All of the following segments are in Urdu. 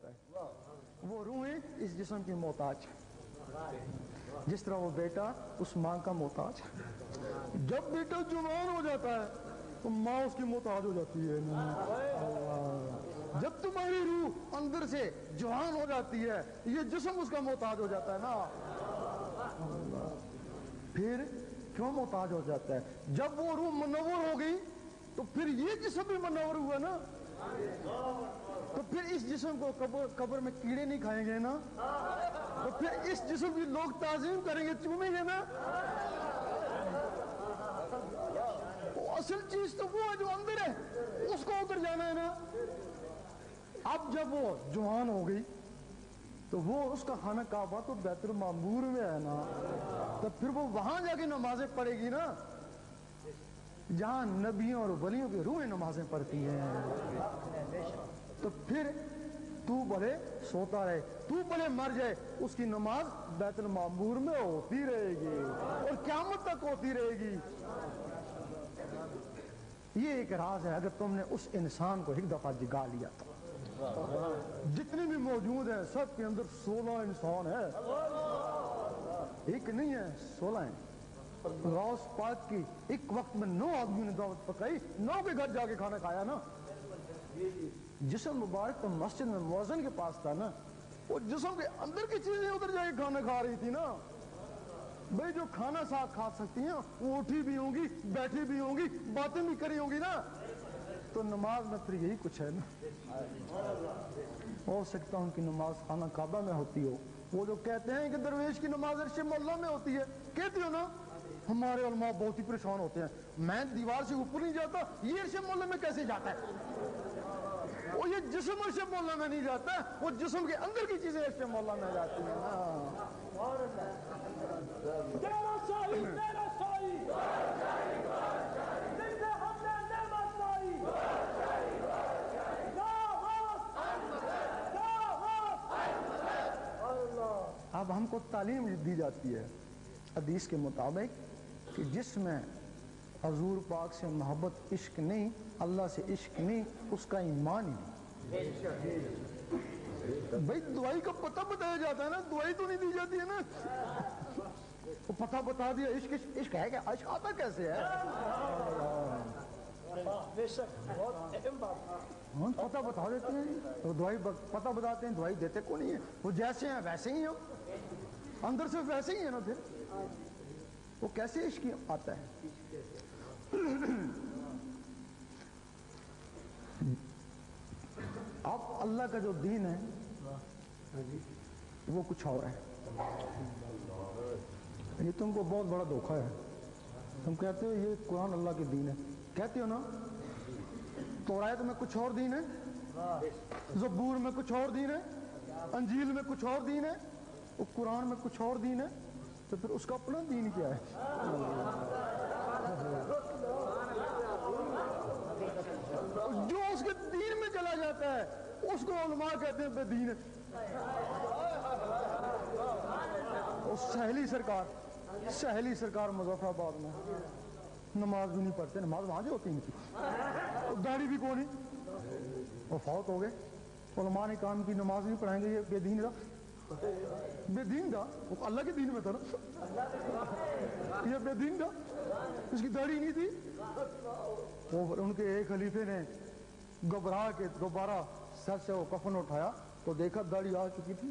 جاتا ہے. وہ روحیں اس جسم کی محتاج، جس طرح وہ بیٹا اس ماں کا محتاج. جب بیٹا جوان ہو جاتا ہے تو ماں اس کی محتاج ہو جاتی ہے. جب تمہاری روح اندر سے جوان ہو جاتی ہے یہ جسم اس کا محتاج ہو جاتا ہے نا. پھر کیوں محتاج ہو جاتا ہے؟ جب وہ روح منور ہو گئی تو پھر یہ جسم بھی منور ہوا نا. تو پھر اس جسم کو قبر میں کیڑے نہیں کھائیں گے نا. تو پھر اس جسم کی لوگ تعظیم کریں گے، چومیں گے نا. اصل چیز تو وہ ہے جو اندر ہے، اس کو اتر جانا ہے نا. اب جب وہ جوان ہو گئی تو وہ اس کا خانہ کعبہ تو بیت المعمور میں ہے نا. تو پھر وہ وہاں جا کے نمازیں پڑھے گی نا جہاں نبیوں اور ولیوں کی روحیں نمازیں پڑھتی ہیں. تو پھر تو بھلے سوتا رہے، تو بھلے مر جائے، اس کی نماز بیت المعمور میں ہوتی رہے گی اور قیامت تک ہوتی رہے گی. یہ ایک راز ہے. اگر تم نے اس انسان کو ایک دفعہ جگا لیا تو جتنے بھی موجود ہیں سب کے اندر 16 انسان ہے، ایک نہیں ہے 16 ہیں. غوث پاک کی ایک وقت میں 9 آدمیوں نے دعوت پکائی، 9 کے گھر جا کے کھانا کھایا نا. جسم مبارک تو مسجد میں مؤذن کے پاس تھا نا، وہ جسم کے اندر کی چیزیں ادھر جا کے کھانا کھا رہی تھی نا. بھئی جو کھانا ساتھ کھا سکتی ہیں وہ اٹھی بھی ہوں گی، بیٹھی بھی ہوں گی، باتیں بھی کری ہوں گی نا. تو نماز میں پھر یہی کچھ ہے نا. ہو سکتا ان کی نماز خانہ کعبہ میں ہوتی ہو. وہ جو کہتے ہیں کہ درویش کی نماز عرش مولا میں ہوتی ہے، کہتی ہو نا. ہمارے علماء بہت ہی پریشان ہوتے ہیں، میں دیوار سے اوپر نہیں جاتا، یہ عرش مولا میں کیسے جاتا ہے؟ وہ یہ جسم عرش مولا میں نہیں جاتا، وہ جسم کے اندر کی چیزیں عرش مولا میں جاتی ہیں. تیرا شاہی تیرا شاہی جن سے ہم نے نعمت لائی. اب ہم کو تعلیم دی جاتی ہے حدیث کے مطابق کہ جس میں حضور پاک سے محبت عشق نہیں، اللہ سے عشق نہیں، اس کا ایمان ہی نہیں. بھائی دعائی کا پتہ بتایا جاتا ہے نا، دعائی تو نہیں دی جاتی ہے نا. وہ پتہ بتا دیا عشق عشق ہے. کیا عشق آتا کیسے ہے؟ پتہ بتا دیتے ہیں تو دعائی پتہ بتاتے ہیں، دعائی دیتے کو نہیں ہے. وہ جیسے ہیں ویسے ہی ہیں، اندر سے ویسے ہی ہے نا. پھر وہ کیسے عشق آتا ہے؟ اب اللہ کا جو دین ہے وہ کچھ اور ہے. یہ تم کو بہت بڑا دھوکہ ہے. تم کہتے ہو یہ قرآن اللہ کے دین ہے، کہتے ہو نا. تورات میں کچھ اور دین ہے، زبور میں کچھ اور دین ہے، انجیل میں کچھ اور دین ہے، وہ قرآن میں کچھ اور دین ہے. تو پھر اس کا اپنا دین کیا ہے؟ جو اس کے دین میں چلا جاتا ہے اس کو علماء کہتے ہیں بے دین ہے. سہیلی سرکار مظفر آباد میں نماز بھی نہیں پڑھتے. نماز وہاں جو ہوتی ان کی، داڑھی بھی کون نہیں، وہ فوت ہو گئے. علماء نے کہا کی نماز نہیں پڑھائیں گے، یہ بے دین تھا. بے دین تھا، وہ اللہ کے دین میں تھا نا. یہ بے دین تھا، اس کی داڑھی نہیں تھی. وہ ان کے ایک خلیفے نے گھبرا کے دوبارہ سر سے وہ کفن اٹھایا تو دیکھا داڑھی آ چکی تھی.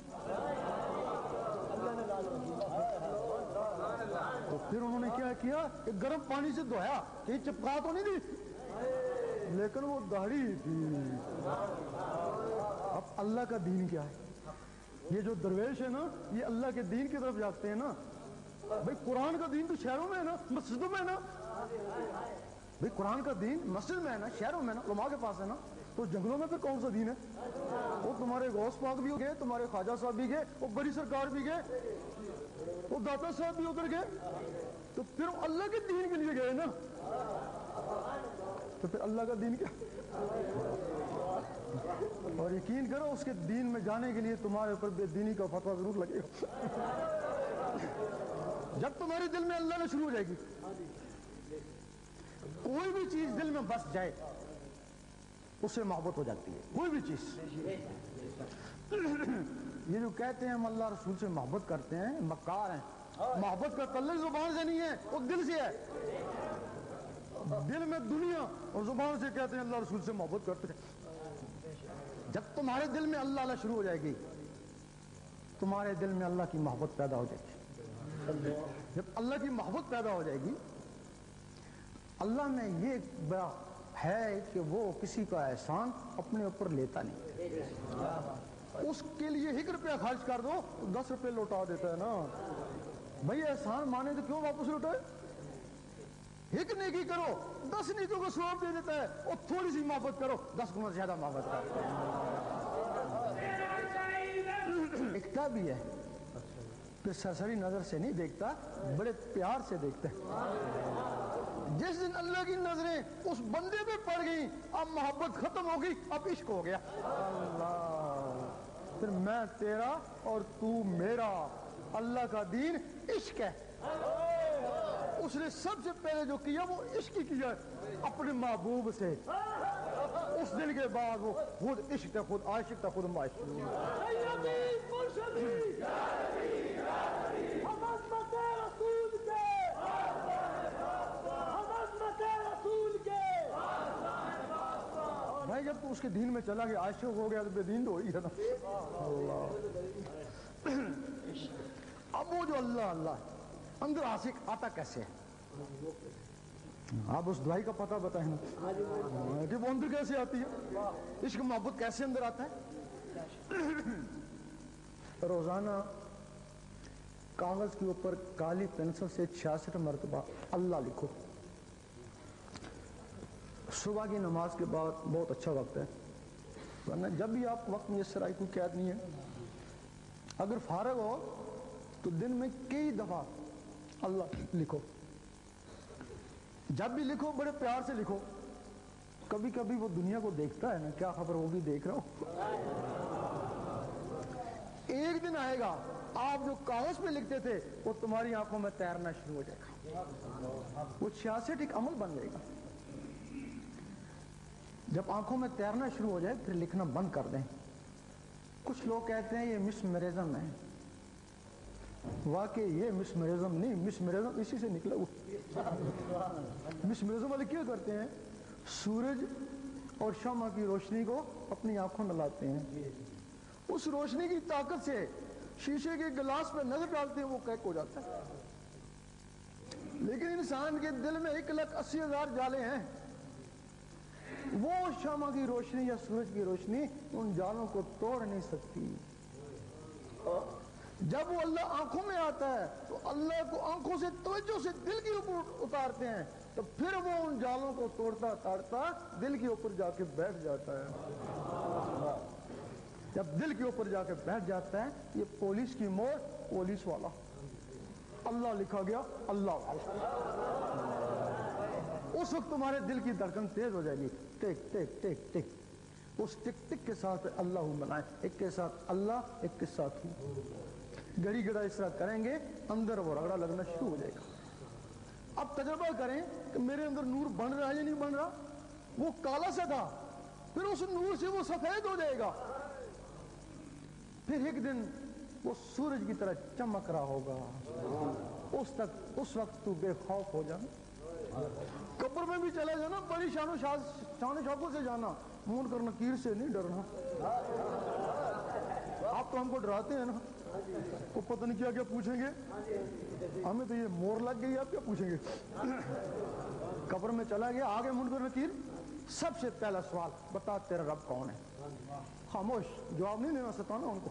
تو پھر انہوں نے کیا کیا کہ گرم پانی سے دھویا کہ چپکا تو نہیں تھی، لیکن وہ داڑھی تھی. اب اللہ کا دین کیا ہے؟ یہ جو درویش ہے نا یہ اللہ کے دین کی طرف جاتے ہیں نا. بھئی قرآن کا دین تو شہروں میں ہے نا، مسجدوں میں ہے نا. بھئی قرآن کا دین مسجد میں ہے نا، شہروں میں ہے نا، علماء کے پاس ہے نا. تو جنگلوں میں پھر کون سا دین ہے؟ وہ تمہارے غوث پاک بھی گئے، تمہارے خواجہ صاحب بھی گئے، وہ بڑی سرکار بھی گئے، وہ داتا صاحب بھی ادھر گئے. تو پھر وہ اللہ کے دین کے لیے گئے نا. تو پھر اللہ کا دین کیا؟ اور یقین کرو اس کے دین میں جانے کے لیے تمہارے اوپر بے دینی کا فتویٰ ضرور لگے گا. جب تمہارے دل میں اللہ نے شروع ہو جائے گی، کوئی بھی چیز دل میں بس جائے اس سے محبت ہو جاتی ہے. کوئی بھی چیز یہ جو کہتے ہیں ہم اللہ رسول سے محبت کرتے ہیں مکار ہیں. محبت کا تعلق زبان سے نہیں ہے, وہ دل سے ہے. دل میں دنیا اور زبان سے کہتے ہیں اللہ رسول سے محبت کرتے ہیں. جب تمہارے دل میں اللہ اللہ شروع ہو جائے گی, تمہارے دل میں اللہ کی محبت پیدا ہو جائے گی. جب اللہ کی محبت پیدا ہو جائے گی, اللہ میں یہ بڑا ہے کہ وہ کسی کا احسان اپنے اوپر لیتا نہیں. اس کے لیے 1 روپیہ خرچ کر دو 10 روپے لوٹا دیتا ہے نا. بھائی احسان مانے تو کیوں واپس لوٹائے؟ 1 نیکی کرو 10 نیکیوں کا ثواب دے دیتا ہے, اور تھوڑی سی محبت کرو 10 گنا زیادہ محبت کرو. دیکھتا بھی ہے کہ سرسری نظر سے نہیں دیکھتا, بڑے پیار سے دیکھتا ہے. جس دن اللہ کی نظریں اس بندے پہ پڑ گئی, اب محبت ختم ہو گئی, اب عشق ہو گیا. اللہ, پھر میں تیرا اور تو میرا. اللہ کا دین عشق ہے. اس نے سب سے پہلے جو کیا وہ عشق ہی کیا اپنے محبوب سے. اس دن کے بعد وہ خود عشق تھا, خود عاشق تھا, خود معاشق. بھائی جب تو اس کے دین میں چلا گیا, عاشق ہو گیا, تو بے دین تو ہو ہی ہے نا. اللہ. اب وہ جو اللہ اللہ اندر عاشق آتا کیسے ہے؟ آپ اس دعائی کا پتہ بتائیں نا کہ وہ اندر کیسے آتی ہے, عشق محبت کیسے اندر آتا ہے. روزانہ کاغذ کے اوپر کالی پینسل سے 66 مرتبہ اللہ لکھو. صبح کی نماز کے بعد بہت اچھا وقت ہے, ورنہ جب بھی آپ وقت میسر آئی, کوئی قید نہیں ہے. اگر فارغ ہو تو دن میں کئی دفعہ اللہ لکھو. جب بھی لکھو بڑے پیار سے لکھو. کبھی کبھی وہ دنیا کو دیکھتا ہے نا, کیا خبر وہ بھی دیکھ رہا ہوں. ایک دن آئے گا آپ جو کاغذ پہ لکھتے تھے وہ تمہاری آنکھوں میں تیرنا شروع ہو جائے گا. وہ 66 ایک عمل بن جائے گا. جب آنکھوں میں تیرنا شروع ہو جائے پھر لکھنا بند کر دیں. کچھ لوگ کہتے ہیں یہ مسمرزم ہے. واقعی یہ مسمرزم نہیں, مسمرزم اسی سے نکلا ہوا. مسمرزم والے کیا کرتے ہیں, سورج اور شمع کی روشنی کو اپنی آنکھوں میں لاتے ہیں, اس روشنی کی طاقت سے شیشے کے گلاس پہ نظر ڈالتے ہیں, وہ کیک ہو جاتا ہے. لیکن انسان کے دل میں 1,80,000 جالے ہیں. وہ شمع کی روشنی یا سورج کی روشنی ان جالوں کو توڑ نہیں سکتی. جب وہ اللہ آنکھوں میں آتا ہے تو اللہ کو آنکھوں سے توجہ سے دل کے اوپر اتارتے ہیں, تو پھر وہ ان جالوں کو توڑتا توڑتا دل کے اوپر جا کے بیٹھ جاتا ہے. جب دل کے اوپر جا کے بیٹھ جاتا ہے, یہ پولیس کی مور, پولیس والا اللہ لکھا گیا, اللہ والا. اس وقت تمہارے دل کی دھڑکن تیز ہو جائے گی, ٹک ٹک ٹک ٹک. اس ٹک ٹک کے ساتھ اللہ بنائیں, ایک کے ساتھ اللہ, ایک کے ساتھ ہوں. گڑی گڑا اس طرح کریں گے, اندر وہ رگڑا لگنا شروع ہو جائے گا. اب تجربہ کریں کہ میرے اندر نور بن رہا ہے یا نہیں بن رہا. وہ کالا سا تھا, پھر اس نور سے وہ سفید ہو جائے گا. پھر ایک دن وہ سورج کی طرح چمک رہا ہوگا. اس وقت تو بے خوف ہو جانا. قبر میں بھی چلا جانا, بڑی شان و شوکت سے جانا, مون کر نکیر سے نہیں ڈرنا. آپ تو ہم کو ڈراتے ہیں نا, وہ پتہ نہیں کیا کیا پوچھیں گے, ہمیں تو یہ مور لگ گئی, آپ کیا پوچھیں گے. قبر میں چلا گیا, آگے مون کر نکیر. سب سے پہلا سوال, بتا تیرا رب کون ہے. خاموش, جواب نہیں دینا, ستانا ان کو.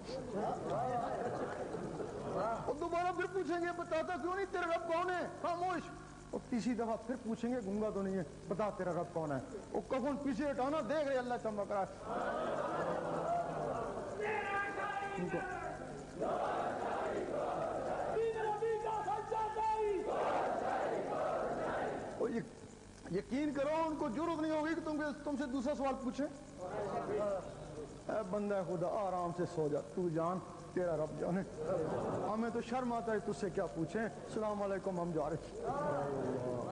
اور دوبارہ پھر پوچھیں گے, بتاتا کیوں نہیں, تیرا رب کون ہے. خاموش. اور تیسری دفعہ پھر پوچھیں گے, گنگا تو نہیں ہے, بتا تیرا رب کون ہے. وہ کفن پیچھے ہٹانا, دیکھ رہے اللہ چمک رہا ہے. یقین کرو ان کو ضرورت نہیں ہوگی کہ تم سے دوسرا سوال پوچھیں. اے بندہ خدا آرام سے سو جا, تو جان تیرا رب جانے. ہمیں تو شرم آتا ہے تجھ سے کیا پوچھیں. السلام علیکم, ہم جا رہے.